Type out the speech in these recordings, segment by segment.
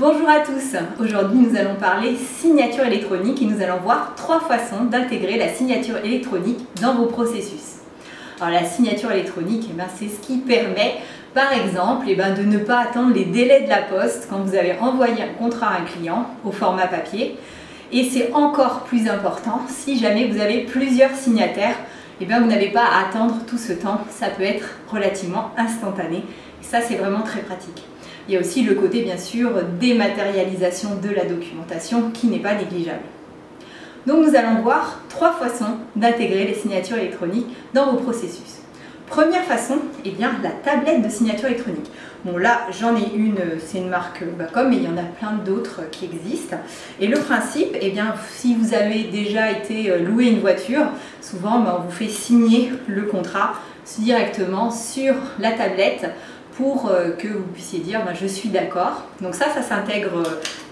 Bonjour à tous, aujourd'hui nous allons parler signature électronique et nous allons voir 3 façons d'intégrer la signature électronique dans vos processus. Alors la signature électronique, c'est ce qui permet par exemple de ne pas attendre les délais de la poste quand vous avez envoyé un contrat à un client au format papier. Et c'est encore plus important si jamais vous avez plusieurs signataires, vous n'avez pas à attendre tout ce temps, ça peut être relativement instantané. Et ça c'est vraiment très pratique. Il y a aussi le côté bien sûr dématérialisation de la documentation qui n'est pas négligeable. Donc nous allons voir 3 façons d'intégrer les signatures électroniques dans vos processus. Première façon, la tablette de signature électronique. Bon là j'en ai une, c'est une marque Bacom, mais il y en a plein d'autres qui existent. Et le principe, si vous avez déjà été louer une voiture, souvent on vous fait signer le contrat directement sur la tablette pour que vous puissiez dire je suis d'accord. Donc ça s'intègre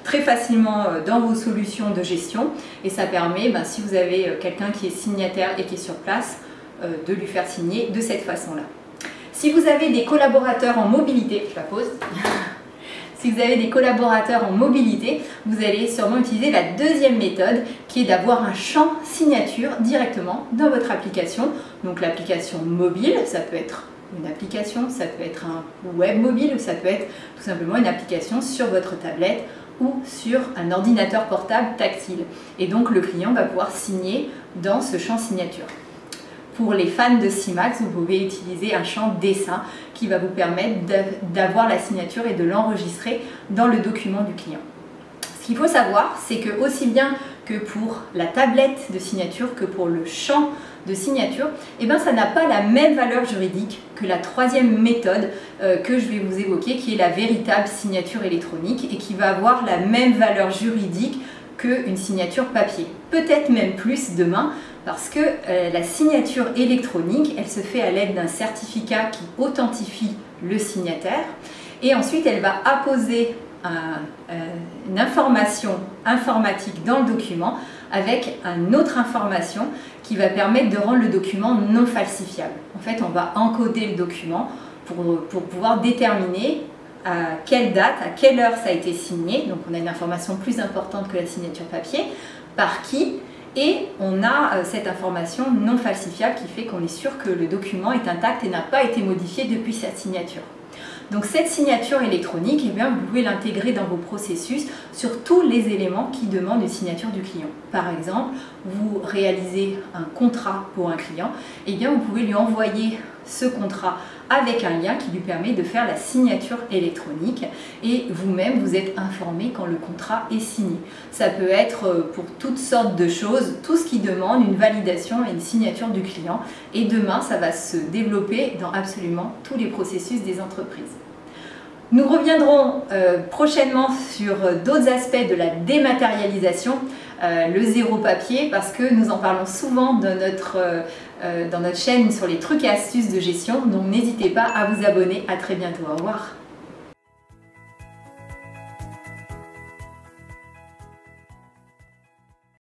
très facilement dans vos solutions de gestion et ça permet, si vous avez quelqu'un qui est signataire et qui est sur place, de lui faire signer de cette façon-là. Si vous avez des collaborateurs en mobilité, je la pose. Si vous avez des collaborateurs en mobilité, vous allez sûrement utiliser la deuxième méthode qui est d'avoir un champ signature directement dans votre application. Donc l'application mobile, ça peut être une application, ça peut être un web mobile ou ça peut être tout simplement une application sur votre tablette ou sur un ordinateur portable tactile. Et donc le client va pouvoir signer dans ce champ signature. Pour les fans de CIMAX, vous pouvez utiliser un champ dessin qui va vous permettre d'avoir la signature et de l'enregistrer dans le document du client. Ce qu'il faut savoir, c'est que aussi bien que pour la tablette de signature que pour le champ de signature, ça n'a pas la même valeur juridique que la troisième méthode que je vais vous évoquer, qui est la véritable signature électronique et qui va avoir la même valeur juridique qu'une signature papier. Peut-être même plus demain, parce que la signature électronique, elle se fait à l'aide d'un certificat qui authentifie le signataire et ensuite elle va apposer une information informatique dans le document avec une autre information qui va permettre de rendre le document non falsifiable. En fait, on va encoder le document pour pouvoir déterminer à quelle date, à quelle heure ça a été signé. Donc on a une information plus importante que la signature papier, par qui, et on a cette information non falsifiable qui fait qu'on est sûr que le document est intact et n'a pas été modifié depuis sa signature. Donc cette signature électronique, vous pouvez l'intégrer dans vos processus sur tous les éléments qui demandent une signature du client. Par exemple, vous réalisez un contrat pour un client, vous pouvez lui envoyer ce contrat avec un lien qui lui permet de faire la signature électronique et vous-même vous êtes informé quand le contrat est signé. Ça peut être pour toutes sortes de choses, tout ce qui demande une validation et une signature du client, et demain ça va se développer dans absolument tous les processus des entreprises. Nous reviendrons prochainement sur d'autres aspects de la dématérialisation, le zéro papier, parce que nous en parlons souvent dans notre chaîne sur les trucs et astuces de gestion, donc n'hésitez pas à vous abonner. À très bientôt, au revoir.